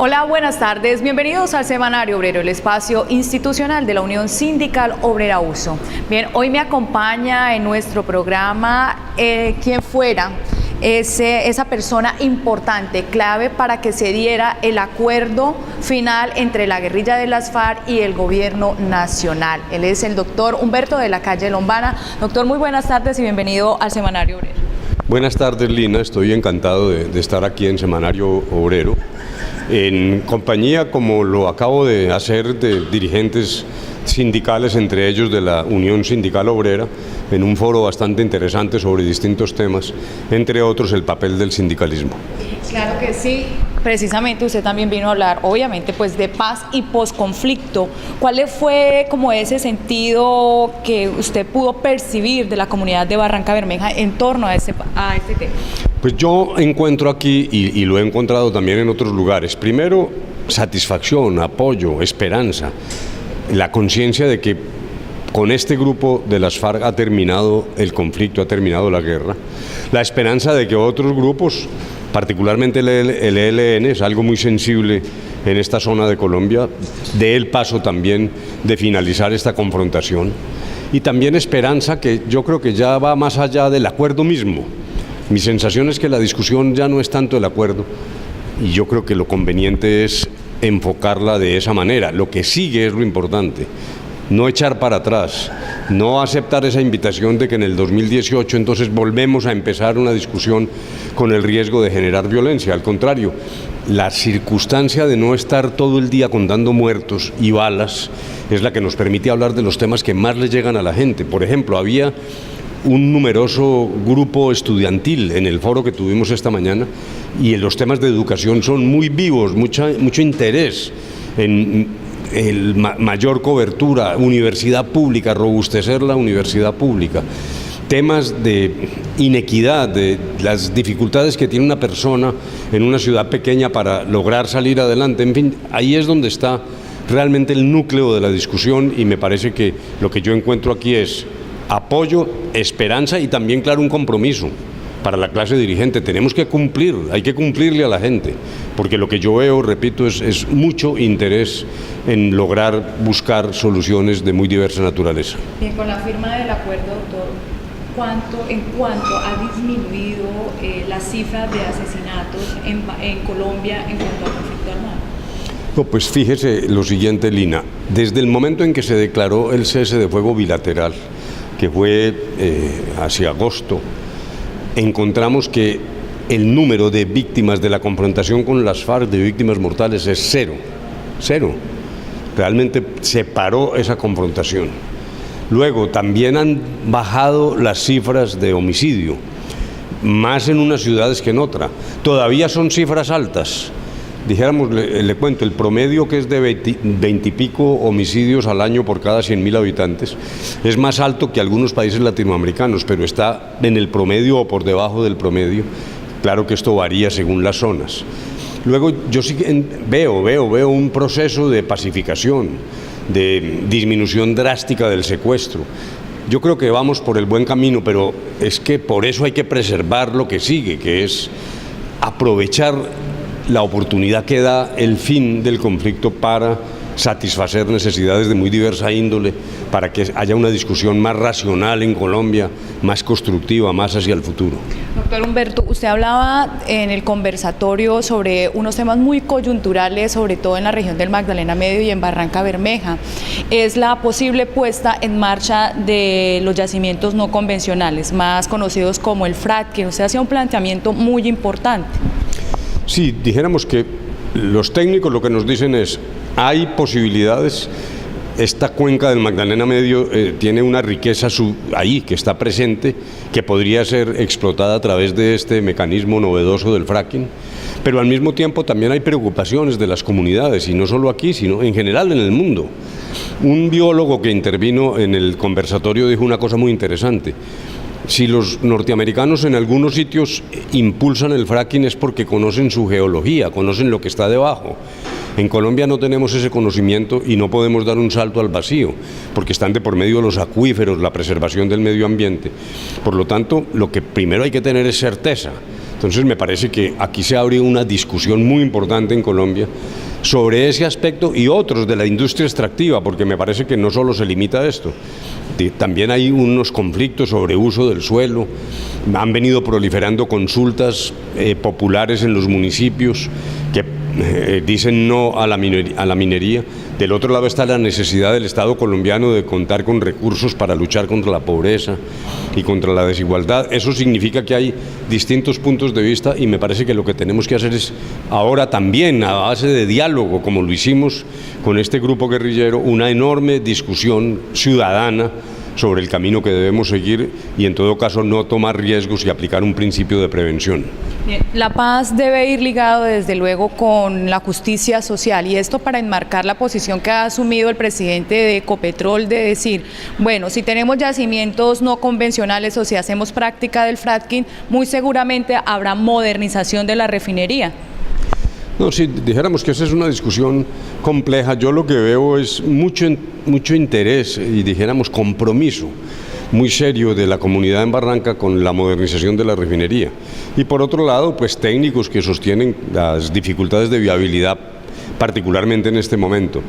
Hola, buenas tardes. Bienvenidos al Semanario Obrero, el espacio institucional de la Unión Sindical Obrera USO. Bien, hoy me acompaña en nuestro programa quien fuera esa persona importante, clave para que se diera el acuerdo final entre la guerrilla de las FARC y el gobierno nacional. Él es el doctor Humberto de la Calle Lombana. Doctor, muy buenas tardes y bienvenido al Semanario Obrero. Buenas tardes, Lina. Estoy encantado de estar aquí en Semanario Obrero, en compañía, como lo acabo de hacer, de dirigentes sindicales, entre ellos de la Unión Sindical Obrera, en un foro bastante interesante sobre distintos temas, entre otros el papel del sindicalismo. Claro que sí. Precisamente usted también vino a hablar, obviamente, pues de paz y posconflicto. ¿Cuál fue como ese sentido que usted pudo percibir de la comunidad de Barranca Bermeja en torno a este tema? Pues yo encuentro aquí, y lo he encontrado también en otros lugares, primero satisfacción, apoyo, esperanza, la conciencia de que con este grupo de las FARC ha terminado el conflicto, ha terminado la guerra, la esperanza de que otros grupos, particularmente el ELN, es algo muy sensible en esta zona de Colombia, dé el paso también de finalizar esta confrontación, y también esperanza que yo creo que ya va más allá del acuerdo mismo. Mi sensación es que la discusión ya no es tanto el acuerdo, y yo creo que lo conveniente es enfocarla de esa manera. Lo que sigue es lo importante. No echar para atrás, no aceptar esa invitación de que en el 2018 entonces volvemos a empezar una discusión con el riesgo de generar violencia. Al contrario, la circunstancia de no estar todo el día contando muertos y balas es la que nos permite hablar de los temas que más le llegan a la gente. Por ejemplo, había un numeroso grupo estudiantil en el foro que tuvimos esta mañana, y los temas de educación son muy vivos, mucho interés en mayor cobertura, universidad pública, robustecer la universidad pública, temas de inequidad, de las dificultades que tiene una persona en una ciudad pequeña para lograr salir adelante. En fin, ahí es donde está realmente el núcleo de la discusión, y me parece que lo que yo encuentro aquí es apoyo, esperanza y también, claro, un compromiso para la clase dirigente. Tenemos que cumplir, hay que cumplirle a la gente, porque lo que yo veo, repito, es mucho interés en lograr buscar soluciones de muy diversa naturaleza. Bien, con la firma del acuerdo, doctor, ¿en cuánto ha disminuido la cifra de asesinatos en Colombia en cuanto al conflicto armado? No, pues fíjese lo siguiente, Lina. Desde el momento en que se declaró el cese de fuego bilateral, que fue hacia agosto, encontramos que el número de víctimas de la confrontación con las FARC, de víctimas mortales, es cero. Realmente se paró esa confrontación. Luego, también han bajado las cifras de homicidio, más en unas ciudades que en otra. Todavía son cifras altas. Dijéramos, le cuento, el promedio, que es de 20 y pico homicidios al año por cada 100.000 habitantes, es más alto que algunos países latinoamericanos, pero está en el promedio o por debajo del promedio. Claro que esto varía según las zonas. Luego, yo sí veo un proceso de pacificación, de disminución drástica del secuestro. Yo creo que vamos por el buen camino, pero es que por eso hay que preservar lo que sigue, que es aprovechar la oportunidad que da el fin del conflicto para satisfacer necesidades de muy diversa índole, para que haya una discusión más racional en Colombia, más constructiva, más hacia el futuro. Doctor Humberto, usted hablaba en el conversatorio sobre unos temas muy coyunturales, sobre todo en la región del Magdalena Medio y en Barranca Bermeja. Es la posible puesta en marcha de los yacimientos no convencionales, más conocidos como el fracking. Usted hacía un planteamiento muy importante. Sí, dijéramos que los técnicos lo que nos dicen es: hay posibilidades. Esta cuenca del Magdalena Medio tiene una riqueza ahí que está presente, que podría ser explotada a través de este mecanismo novedoso del fracking, pero al mismo tiempo también hay preocupaciones de las comunidades, y no solo aquí, sino en general en el mundo. Un biólogo que intervino en el conversatorio dijo una cosa muy interesante: si los norteamericanos en algunos sitios impulsan el fracking es porque conocen su geología, conocen lo que está debajo. En Colombia no tenemos ese conocimiento y no podemos dar un salto al vacío, porque están de por medio los acuíferos, la preservación del medio ambiente. Por lo tanto, lo que primero hay que tener es certeza Entonces me parece que aquí se abre una discusión muy importante en Colombia sobre ese aspecto y otros de la industria extractiva, porque me parece que no solo se limita a esto. También hay unos conflictos sobre uso del suelo, han venido proliferando consultas populares en los municipios que dicen no a la minería. Del otro lado está la necesidad del Estado colombiano de contar con recursos para luchar contra la pobreza y contra la desigualdad. Eso significa que hay distintos puntos de vista y me parece que lo que tenemos que hacer es ahora también, a base de diálogo, como lo hicimos con este grupo guerrillero, una enorme discusión ciudadana sobre el camino que debemos seguir y en todo caso no tomar riesgos y aplicar un principio de prevención. Bien, la paz debe ir ligado desde luego con la justicia social y esto para enmarcar la posición que ha asumido el presidente de Ecopetrol de decir, bueno, si tenemos yacimientos no convencionales o si hacemos práctica del fracking, muy seguramente habrá modernización de la refinería. No, si dijéramos que esa es una discusión compleja, yo lo que veo es mucho interés y dijéramos compromiso muy serio de la comunidad en Barranca con la modernización de la refinería. Y por otro lado, pues técnicos que sostienen las dificultades de viabilidad, particularmente en este momento.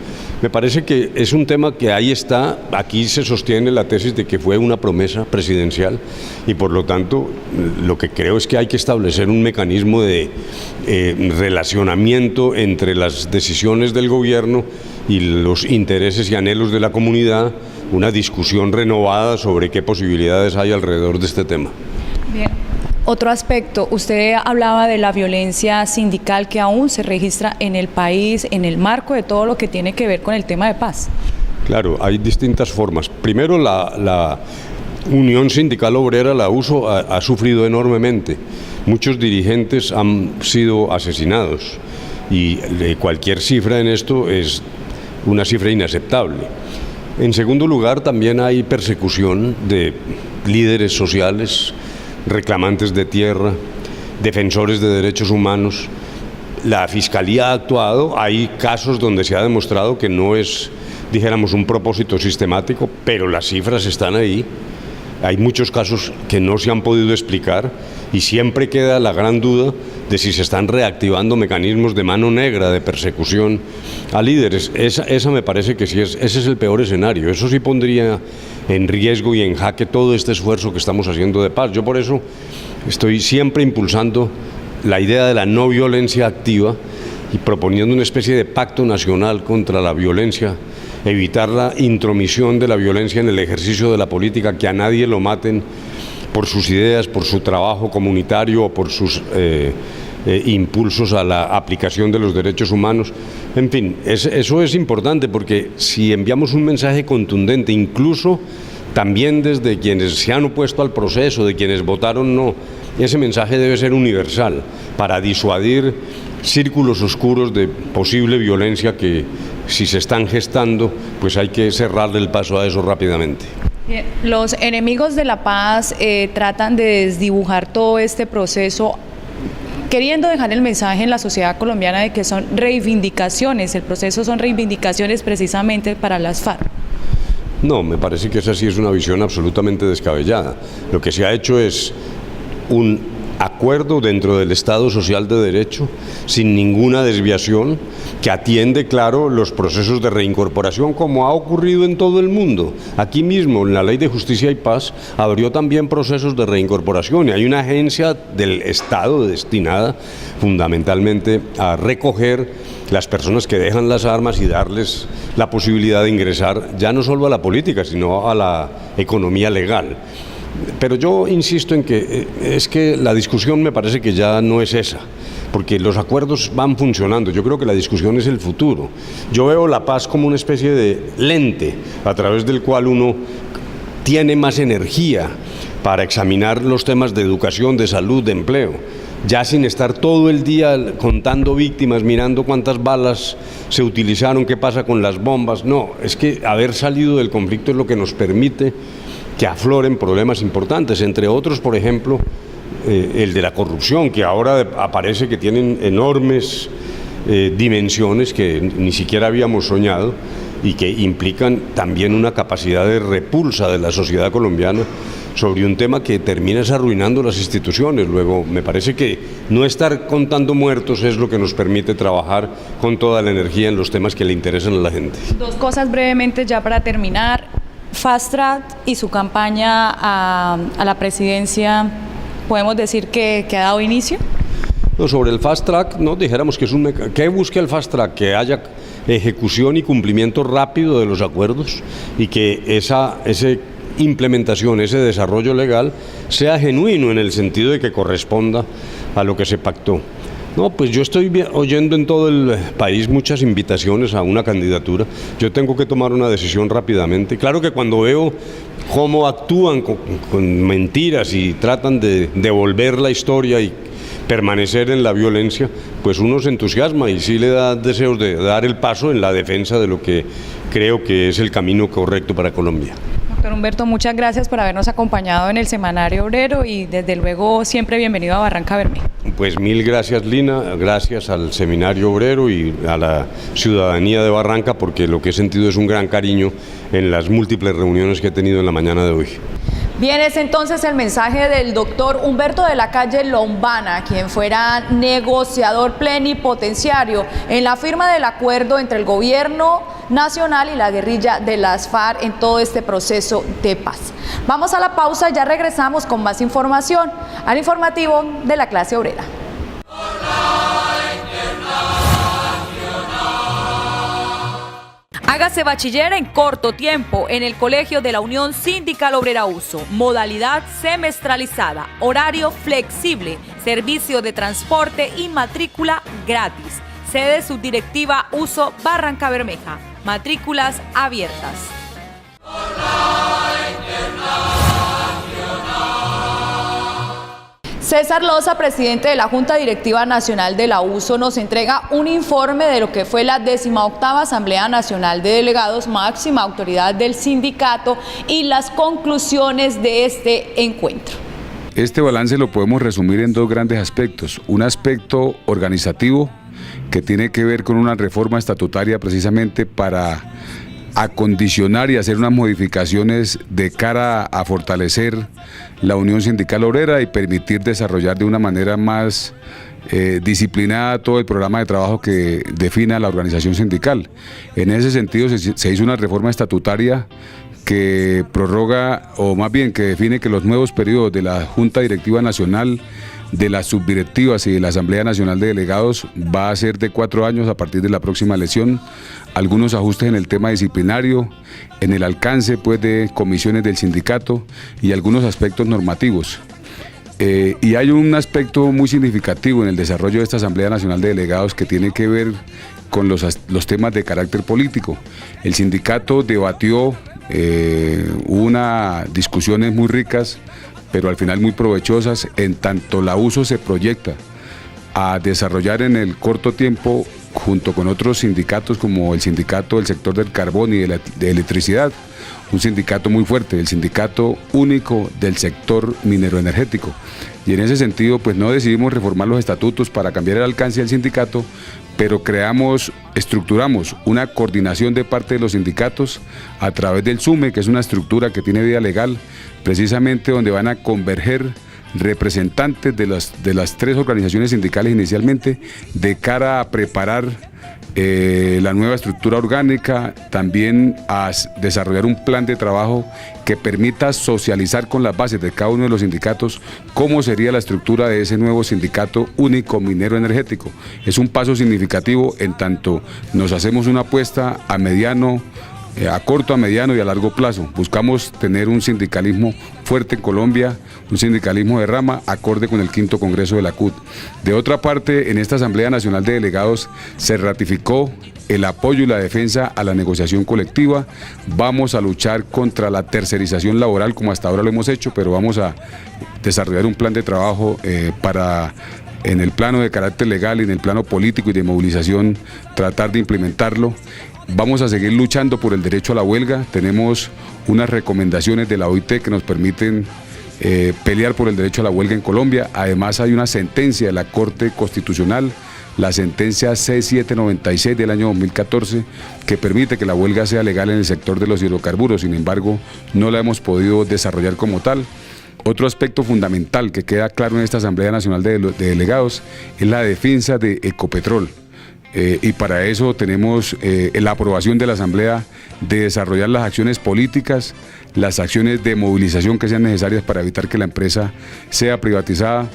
Me parece que es un tema que ahí está, aquí se sostiene la tesis de que fue una promesa presidencial y por lo tanto lo que creo es que hay que establecer un mecanismo de relacionamiento entre las decisiones del gobierno y los intereses y anhelos de la comunidad, una discusión renovada sobre qué posibilidades hay alrededor de este tema. Bien. Otro aspecto, usted hablaba de la violencia sindical que aún se registra en el país, en el marco de todo lo que tiene que ver con el tema de paz. Claro, hay distintas formas. Primero, la Unión Sindical Obrera, la USO, ha sufrido enormemente. Muchos dirigentes han sido asesinados y cualquier cifra en esto es una cifra inaceptable. En segundo lugar, también hay persecución de líderes sociales, reclamantes de tierra, defensores de derechos humanos. La Fiscalía ha actuado, hay casos donde se ha demostrado que no es, dijéramos, un propósito sistemático, pero las cifras están ahí. Hay muchos casos que no se han podido explicar y siempre queda la gran duda de si se están reactivando mecanismos de mano negra de persecución a líderes. Esa me parece que sí ese es el peor escenario. Eso sí pondría en riesgo y en jaque todo este esfuerzo que estamos haciendo de paz. Yo por eso estoy siempre impulsando la idea de la no violencia activa y proponiendo una especie de pacto nacional contra la violencia, evitar la intromisión de la violencia en el ejercicio de la política, que a nadie lo maten por sus ideas, por su trabajo comunitario o por sus impulsos a la aplicación de los derechos humanos. En fin, eso es importante porque si enviamos un mensaje contundente, incluso también desde quienes se han opuesto al proceso, de quienes votaron no, ese mensaje debe ser universal para disuadir círculos oscuros de posible violencia que si se están gestando, pues hay que cerrarle el paso a eso rápidamente. Bien, los enemigos de la paz tratan de desdibujar todo este proceso, queriendo dejar el mensaje en la sociedad colombiana de que son reivindicaciones, el proceso son reivindicaciones precisamente para las FARC. No, me parece que esa sí es una visión absolutamente descabellada. Lo que se ha hecho es un acuerdo dentro del Estado Social de Derecho, sin ninguna desviación, que atiende, claro, los procesos de reincorporación, como ha ocurrido en todo el mundo. Aquí mismo, en la Ley de Justicia y Paz, abrió también procesos de reincorporación y hay una agencia del Estado destinada fundamentalmente a recoger las personas que dejan las armas y darles la posibilidad de ingresar ya no solo a la política, sino a la economía legal. Pero yo insisto en que es que la discusión me parece que ya no es esa, porque los acuerdos van funcionando. Yo creo que la discusión es el futuro. Yo veo la paz como una especie de lente a través del cual uno tiene más energía para examinar los temas de educación, de salud, de empleo, ya sin estar todo el día contando víctimas, mirando cuántas balas se utilizaron, qué pasa con las bombas. No, es que haber salido del conflicto es lo que nos permite que afloren problemas importantes, entre otros, por ejemplo, el de la corrupción, que ahora aparece que tienen enormes dimensiones que ni siquiera habíamos soñado, y que implican también una capacidad de repulsa de la sociedad colombiana sobre un tema que termina arruinando las instituciones. Luego, me parece que no estar contando muertos es lo que nos permite trabajar con toda la energía en los temas que le interesan a la gente. Dos cosas brevemente ya para terminar. Fast Track y su campaña a la presidencia, ¿podemos decir que ha dado inicio? No, sobre el Fast Track, no dijéramos que es ¿qué busca el Fast Track? Que haya ejecución y cumplimiento rápido de los acuerdos y que esa implementación, ese desarrollo legal sea genuino en el sentido de que corresponda a lo que se pactó. No, pues yo estoy oyendo en todo el país muchas invitaciones a una candidatura. Yo tengo que tomar una decisión rápidamente. Claro que cuando veo cómo actúan con mentiras y tratan de devolver la historia y permanecer en la violencia, pues uno se entusiasma y sí le da deseos de dar el paso en la defensa de lo que creo que es el camino correcto para Colombia. Doctor Humberto, muchas gracias por habernos acompañado en el Semanario Obrero y desde luego siempre bienvenido a Barranca Bermeja. Pues mil gracias, Lina, gracias al Seminario Obrero y a la ciudadanía de Barranca, porque lo que he sentido es un gran cariño en las múltiples reuniones que he tenido en la mañana de hoy. Bien, es entonces el mensaje del doctor Humberto de la Calle Lombana, quien fuera negociador plenipotenciario en la firma del acuerdo entre el gobierno nacional y la guerrilla de las FARC en todo este proceso de paz. Vamos a la pausa y ya regresamos con más información al informativo de la clase obrera. Hágase bachiller en corto tiempo en el Colegio de la Unión Sindical Obrera Uso. Modalidad semestralizada, horario flexible, servicio de transporte y matrícula gratis. Sede Subdirectiva Uso Barranca Bermeja. Matrículas abiertas. César Loza, presidente de la Junta Directiva Nacional de la USO, nos entrega un informe de lo que fue la 18ª Asamblea Nacional de Delegados, máxima autoridad del sindicato, y las conclusiones de este encuentro. Este balance lo podemos resumir en dos grandes aspectos. Un aspecto organizativo, que tiene que ver con una reforma estatutaria precisamente para acondicionar y hacer unas modificaciones de cara a fortalecer la Unión Sindical Obrera y permitir desarrollar de una manera más disciplinada todo el programa de trabajo que defina la organización sindical. En ese sentido se hizo una reforma estatutaria que prorroga, o más bien que define que los nuevos periodos de la Junta Directiva Nacional, de las subdirectivas y de la Asamblea Nacional de Delegados va a ser de 4 años a partir de la próxima elección. Algunos ajustes en el tema disciplinario, en el alcance pues, de comisiones del sindicato y algunos aspectos normativos. Y hay un aspecto muy significativo en el desarrollo de esta Asamblea Nacional de Delegados que tiene que ver con los temas de carácter político. El sindicato debatió, hubo unas discusiones muy ricas, pero al final muy provechosas, en tanto la USO se proyecta a desarrollar en el corto tiempo, junto con otros sindicatos como el sindicato del sector del carbón y de electricidad, un sindicato muy fuerte, el sindicato único del sector minero energético. Y en ese sentido, pues no decidimos reformar los estatutos para cambiar el alcance del sindicato, pero estructuramos una coordinación de parte de los sindicatos a través del SUME, que es una estructura que tiene vía legal, precisamente donde van a converger representantes de las 3 organizaciones sindicales inicialmente, de cara a preparar la nueva estructura orgánica, también a desarrollar un plan de trabajo que permita socializar con las bases de cada uno de los sindicatos cómo sería la estructura de ese nuevo sindicato único minero energético. Es un paso significativo en tanto nos hacemos una apuesta a corto, a mediano y a largo plazo. Buscamos tener un sindicalismo fuerte en Colombia, un sindicalismo de rama acorde con el 5º Congreso de la CUT. De otra parte, en esta Asamblea Nacional de Delegados se ratificó el apoyo y la defensa a la negociación colectiva. Vamos a luchar contra la tercerización laboral como hasta ahora lo hemos hecho, pero vamos a desarrollar un plan de trabajo para, en el plano de carácter legal y en el plano político y de movilización, tratar de implementarlo. Vamos a seguir luchando por el derecho a la huelga. Tenemos unas recomendaciones de la OIT que nos permiten pelear por el derecho a la huelga en Colombia. Además hay una sentencia de la Corte Constitucional, la sentencia C796 del año 2014, que permite que la huelga sea legal en el sector de los hidrocarburos. Sin embargo, no la hemos podido desarrollar como tal. Otro aspecto fundamental que queda claro en esta Asamblea Nacional de Delegados es la defensa de Ecopetrol. Y para eso tenemos la aprobación de la Asamblea de desarrollar las acciones políticas, las acciones de movilización que sean necesarias para evitar que la empresa sea privatizada.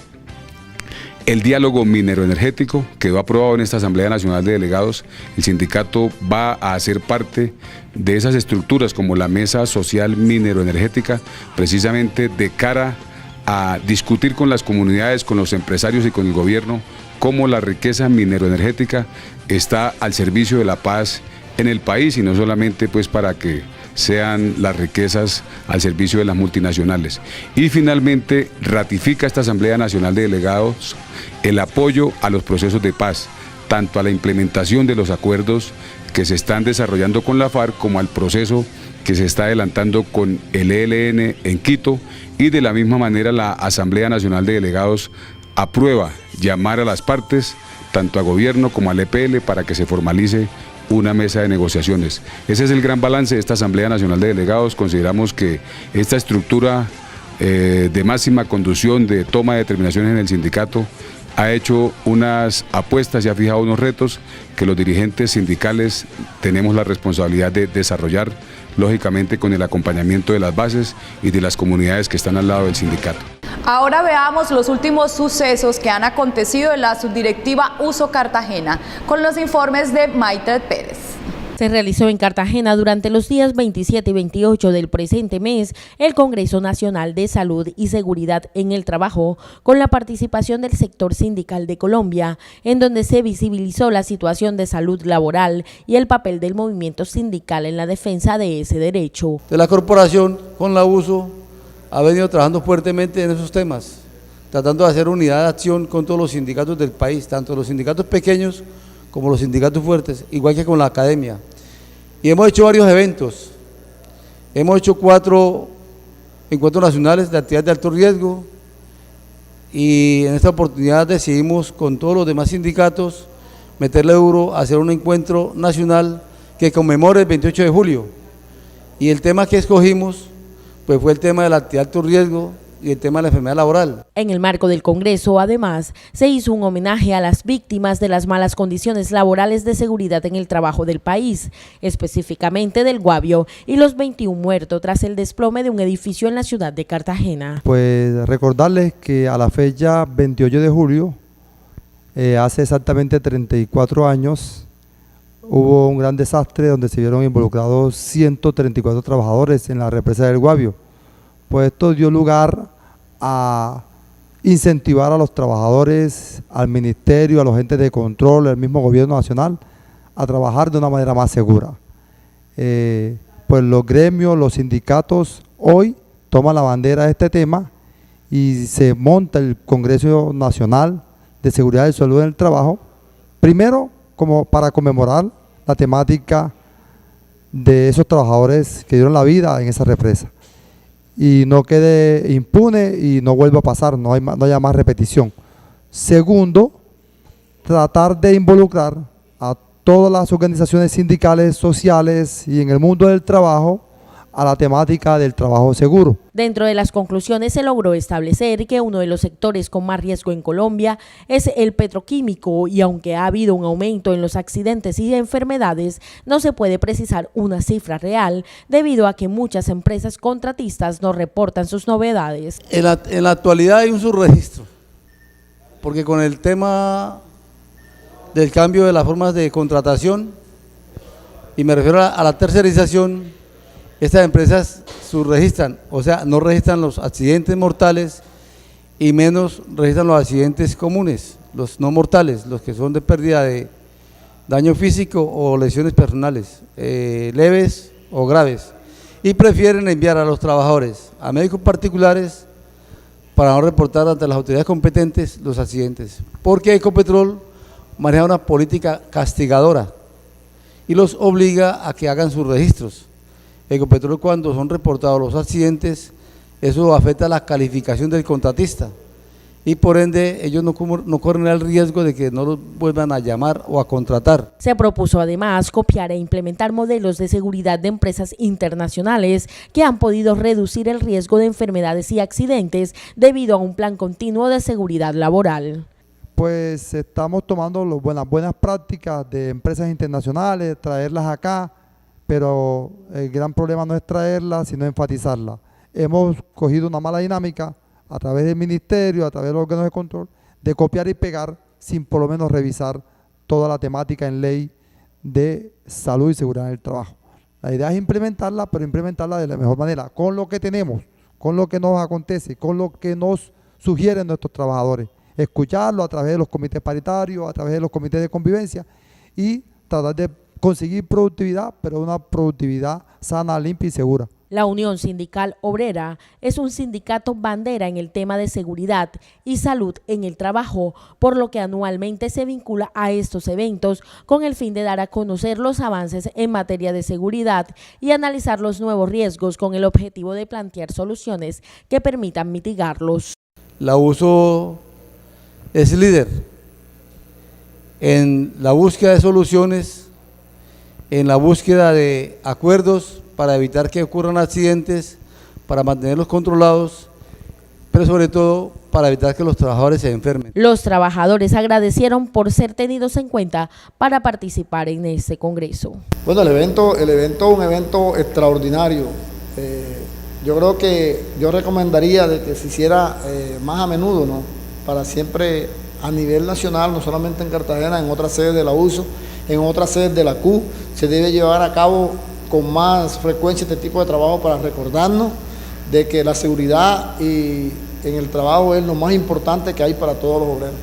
El diálogo mineroenergético quedó aprobado en esta Asamblea Nacional de Delegados. El sindicato va a hacer parte de esas estructuras como la Mesa Social Mineroenergética, precisamente de cara a discutir con las comunidades, con los empresarios y con el gobierno cómo la riqueza mineroenergética está al servicio de la paz en el país y no solamente pues para que sean las riquezas al servicio de las multinacionales. Y finalmente ratifica esta Asamblea Nacional de Delegados el apoyo a los procesos de paz, tanto a la implementación de los acuerdos que se están desarrollando con la FARC como al proceso que se está adelantando con el ELN en Quito, y de la misma manera la Asamblea Nacional de Delegados aprueba llamar a las partes, tanto a gobierno como al EPL, para que se formalice una mesa de negociaciones. Ese es el gran balance de esta Asamblea Nacional de Delegados. Consideramos que esta estructura de máxima conducción, de toma de determinaciones en el sindicato, ha hecho unas apuestas y ha fijado unos retos que los dirigentes sindicales tenemos la responsabilidad de desarrollar, lógicamente con el acompañamiento de las bases y de las comunidades que están al lado del sindicato. Ahora veamos los últimos sucesos que han acontecido en la subdirectiva Uso Cartagena, con los informes de Maite Pérez. Se realizó en Cartagena durante los días 27 y 28 del presente mes el Congreso Nacional de Salud y Seguridad en el Trabajo, con la participación del sector sindical de Colombia, en donde se visibilizó la situación de salud laboral y el papel del movimiento sindical en la defensa de ese derecho. De la corporación, con la USO, ha venido trabajando fuertemente en esos temas, tratando de hacer unidad de acción con todos los sindicatos del país, tanto los sindicatos pequeños como los sindicatos fuertes, igual que con la academia. Y hemos hecho varios eventos. Hemos hecho 4 encuentros nacionales de actividades de alto riesgo, y en esta oportunidad decidimos con todos los demás sindicatos meterle duro a hacer un encuentro nacional que conmemore el 28 de julio. Y el tema que escogimos pues fue el tema de la actividad de alto riesgo y el tema de la enfermedad laboral. En el marco del Congreso, además, se hizo un homenaje a las víctimas de las malas condiciones laborales de seguridad en el trabajo del país, específicamente del Guavio, y los 21 muertos tras el desplome de un edificio en la ciudad de Cartagena. Pues recordarles que a la fecha 28 de julio, hace exactamente 34 años, hubo un gran desastre donde se vieron involucrados 134 trabajadores en la represa del Guavio. Pues esto dio lugar a incentivar a los trabajadores, al ministerio, a los entes de control, al mismo gobierno nacional, a trabajar de una manera más segura. Pues los gremios, los sindicatos hoy toman la bandera de este tema y se monta el Congreso Nacional de Seguridad y Salud en el Trabajo, primero como para conmemorar la temática de esos trabajadores que dieron la vida en esa represa, y no quede impune y no vuelva a pasar, no haya más repetición. Segundo, tratar de involucrar a todas las organizaciones sindicales, sociales y en el mundo del trabajo a la temática del trabajo seguro. Dentro de las conclusiones se logró establecer que uno de los sectores con más riesgo en Colombia es el petroquímico, y aunque ha habido un aumento en los accidentes y enfermedades, no se puede precisar una cifra real debido a que muchas empresas contratistas no reportan sus novedades. En la actualidad hay un subregistro, porque con el tema del cambio de las formas de contratación, y me refiero a la tercerización, estas empresas subregistran, o sea, no registran los accidentes mortales y menos registran los accidentes comunes, los no mortales, los que son de pérdida de daño físico o lesiones personales, leves o graves, y prefieren enviar a los trabajadores a médicos particulares para no reportar ante las autoridades competentes los accidentes, porque Ecopetrol maneja una política castigadora y los obliga a que hagan sus registros. Ecopetrol, cuando son reportados los accidentes, eso afecta la calificación del contratista y por ende ellos no corren el riesgo de que no los vuelvan a llamar o a contratar. Se propuso además copiar e implementar modelos de seguridad de empresas internacionales que han podido reducir el riesgo de enfermedades y accidentes debido a un plan continuo de seguridad laboral. Pues estamos tomando las buenas prácticas de empresas internacionales, traerlas acá, pero el gran problema no es traerlas, sino enfatizarlas. Hemos cogido una mala dinámica a través del ministerio, a través de los órganos de control, de copiar y pegar sin por lo menos revisar toda la temática en ley de salud y seguridad en el trabajo. La idea es implementarla, pero implementarla de la mejor manera, con lo que tenemos, con lo que nos acontece, con lo que nos sugieren nuestros trabajadores. Escucharlo a través de los comités paritarios, a través de los comités de convivencia y tratar de conseguir productividad, pero una productividad sana, limpia y segura. La Unión Sindical Obrera es un sindicato bandera en el tema de seguridad y salud en el trabajo, por lo que anualmente se vincula a estos eventos con el fin de dar a conocer los avances en materia de seguridad y analizar los nuevos riesgos con el objetivo de plantear soluciones que permitan mitigarlos. La USO es líder en la búsqueda de soluciones, en la búsqueda de acuerdos para evitar que ocurran accidentes, para mantenerlos controlados, pero sobre todo para evitar que los trabajadores se enfermen. Los trabajadores agradecieron por ser tenidos en cuenta para participar en este congreso. Bueno, el evento es un evento extraordinario. Yo creo que yo recomendaría de que se hiciera más a menudo, ¿no? Para siempre a nivel nacional, no solamente en Cartagena, en otras sedes de la USO, en otras sedes de la CU, se debe llevar a cabo con más frecuencia este tipo de trabajo para recordarnos de que la seguridad en el trabajo es lo más importante que hay para todos los obreros.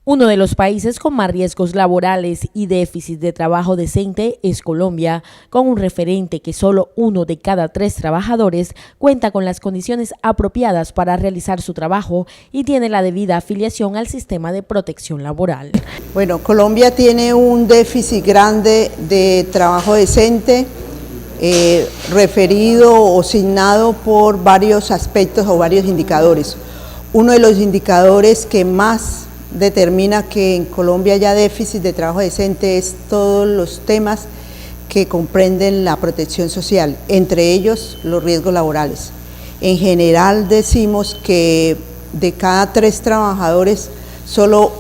Uno de los países con más riesgos laborales y déficit de trabajo decente es Colombia, con un referente que solo 1 de cada 3 trabajadores cuenta con las condiciones apropiadas para realizar su trabajo y tiene la debida afiliación al sistema de protección laboral. Bueno, Colombia tiene un déficit grande de trabajo decente, referido o signado por varios aspectos o varios indicadores. Uno de los indicadores que más determina que en Colombia haya déficit de trabajo decente es todos los temas que comprenden la protección social, entre ellos los riesgos laborales. En general decimos que de cada 3 trabajadores, solo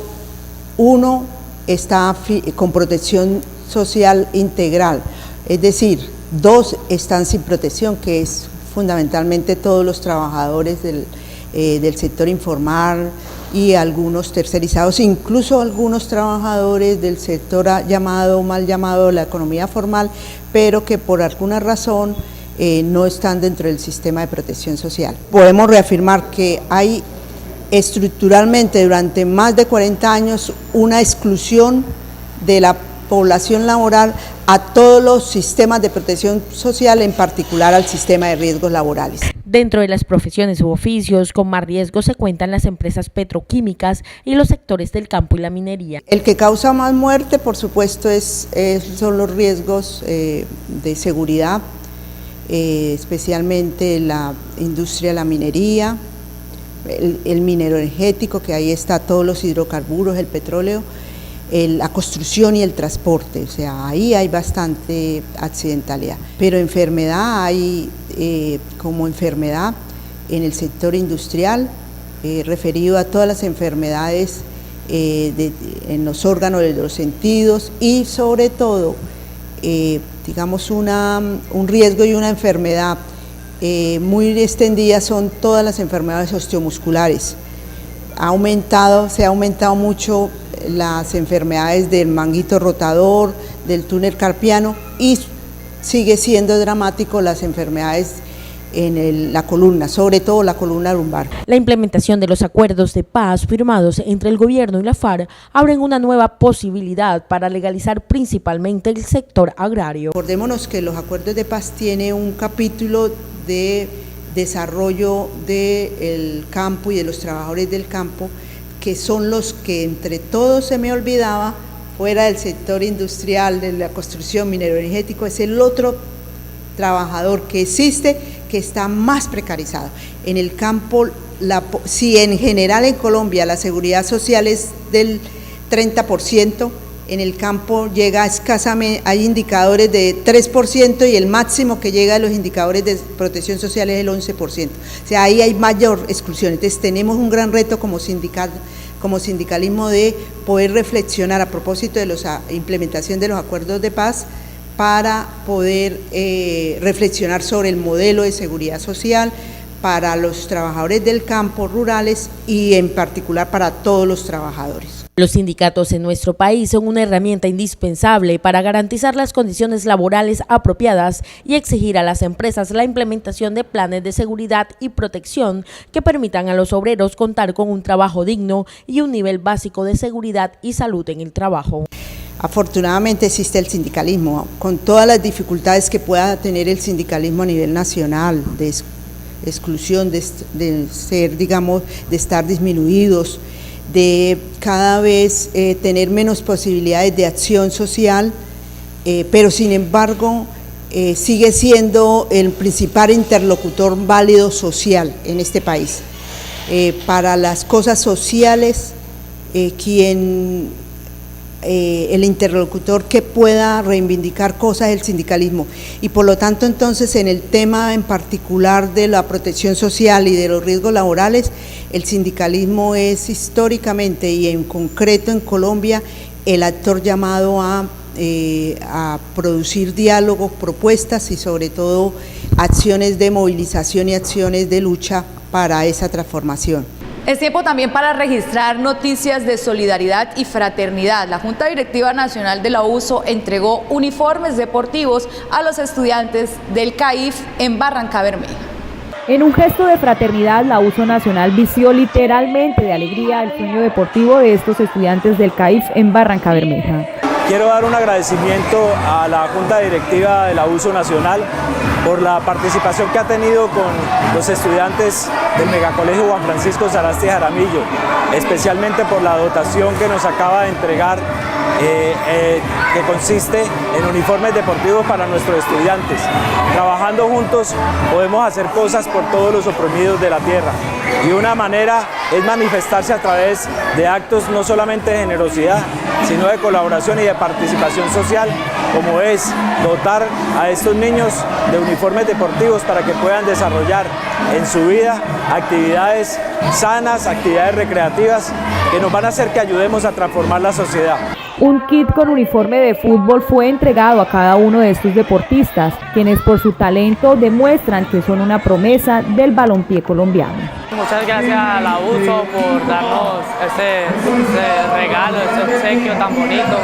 1 está con protección social integral, es decir, 2 están sin protección, que es fundamentalmente todos los trabajadores del sector informal y algunos tercerizados, incluso algunos trabajadores del sector mal llamado la economía formal, pero que por alguna razón no están dentro del sistema de protección social. Podemos reafirmar que hay estructuralmente durante más de 40 años una exclusión de la población laboral a todos los sistemas de protección social, en particular al sistema de riesgos laborales. Dentro de las profesiones u oficios con más riesgo se cuentan las empresas petroquímicas y los sectores del campo y la minería. El que causa más muerte, por supuesto, son los riesgos de seguridad, especialmente la industria de la minería, el minero energético, que ahí está todos los hidrocarburos, el petróleo, la construcción y el transporte, o sea, ahí hay bastante accidentalidad. Pero enfermedad hay como enfermedad en el sector industrial, referido a todas las enfermedades en los órganos de los sentidos y sobre todo, digamos, un riesgo y una enfermedad muy extendida son todas las enfermedades osteomusculares. Se ha aumentado mucho las enfermedades del manguito rotador, del túnel carpiano y sigue siendo dramático las enfermedades en la columna, sobre todo la columna lumbar. La implementación de los acuerdos de paz firmados entre el gobierno y la FARC abren una nueva posibilidad para legalizar principalmente el sector agrario. Recordémonos que los acuerdos de paz tienen un capítulo de desarrollo del campo y de los trabajadores del campo, que son los que entre todos se me olvidaba fuera del sector industrial, de la construcción, minero-energético, es el otro trabajador que existe que está más precarizado. En el campo, si en general en Colombia la seguridad social es del 30%, en el campo llega escasamente, hay indicadores de 3% y el máximo que llega a los indicadores de protección social es el 11%. O sea, ahí hay mayor exclusión. Entonces tenemos un gran reto como sindicalismo de poder reflexionar a propósito de la implementación de los acuerdos de paz para poder reflexionar sobre el modelo de seguridad social para los trabajadores del campo, rurales y en particular para todos los trabajadores. Los sindicatos en nuestro país son una herramienta indispensable para garantizar las condiciones laborales apropiadas y exigir a las empresas la implementación de planes de seguridad y protección que permitan a los obreros contar con un trabajo digno y un nivel básico de seguridad y salud en el trabajo. Afortunadamente existe el sindicalismo, con todas las dificultades que pueda tener el sindicalismo a nivel nacional, de exclusión, de ser, digamos, de estar disminuidos, de cada vez tener menos posibilidades de acción social, pero sin embargo sigue siendo el principal interlocutor válido social en este país. Para las cosas sociales, el interlocutor que pueda reivindicar cosas es el sindicalismo, y por lo tanto entonces en el tema en particular de la protección social y de los riesgos laborales, el sindicalismo es históricamente y en concreto en Colombia el actor llamado a producir diálogos, propuestas y sobre todo acciones de movilización y acciones de lucha para esa transformación. Es tiempo también para registrar noticias de solidaridad y fraternidad. La Junta Directiva Nacional de la USO entregó uniformes deportivos a los estudiantes del CAIF en Barrancabermeja. En un gesto de fraternidad, la USO Nacional vistió literalmente de alegría el sueño deportivo de estos estudiantes del CAIF en Barrancabermeja. Quiero dar un agradecimiento a la Junta Directiva de la USO Nacional por la participación que ha tenido con los estudiantes del Megacolegio Juan Francisco Sagasti Jaramillo, especialmente por la dotación que nos acaba de entregar, que consiste en uniformes deportivos para nuestros estudiantes. Trabajando juntos podemos hacer cosas por todos los oprimidos de la tierra, y una manera es manifestarse a través de actos no solamente de generosidad, sino de colaboración y de participación social, como es dotar a estos niños de uniformes deportivos para que puedan desarrollar en su vida actividades sanas, actividades recreativas que nos van a hacer que ayudemos a transformar la sociedad. Un kit con uniforme de fútbol fue entregado a cada uno de estos deportistas, quienes por su talento demuestran que son una promesa del balompié colombiano. Muchas gracias a la USO por darnos este regalo, este obsequio tan bonito,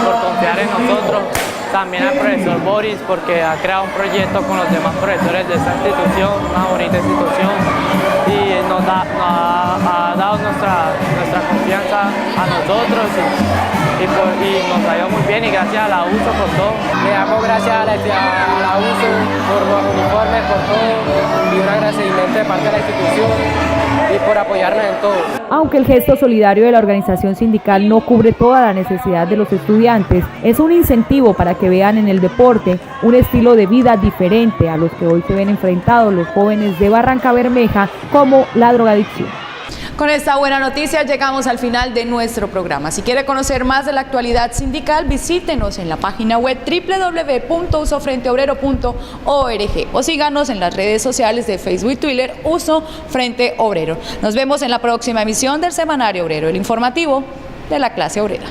por confiar en nosotros. También al profesor Boris, porque ha creado un proyecto con los demás profesores de esta institución, una bonita institución, y nos ha dado nuestra confianza a nosotros y nos ha ido muy bien, y gracias a la USO por todo. Le damos gracias a la USO por los uniformes, por todo, y un agradecimiento de parte de la institución y por apoyarnos en todo. Aunque el gesto solidario de la organización sindical no cubre toda la necesidad de los estudiantes, es un incentivo para que vean en el deporte un estilo de vida diferente a los que hoy se ven enfrentados los jóvenes de Barrancabermeja, como la drogadicción. Con esta buena noticia llegamos al final de nuestro programa. Si quiere conocer más de la actualidad sindical, visítenos en la página web www.usofrenteobrero.org o síganos en las redes sociales de Facebook y Twitter, USO Frente Obrero. Nos vemos en la próxima emisión del Semanario Obrero, el informativo de la clase obrera.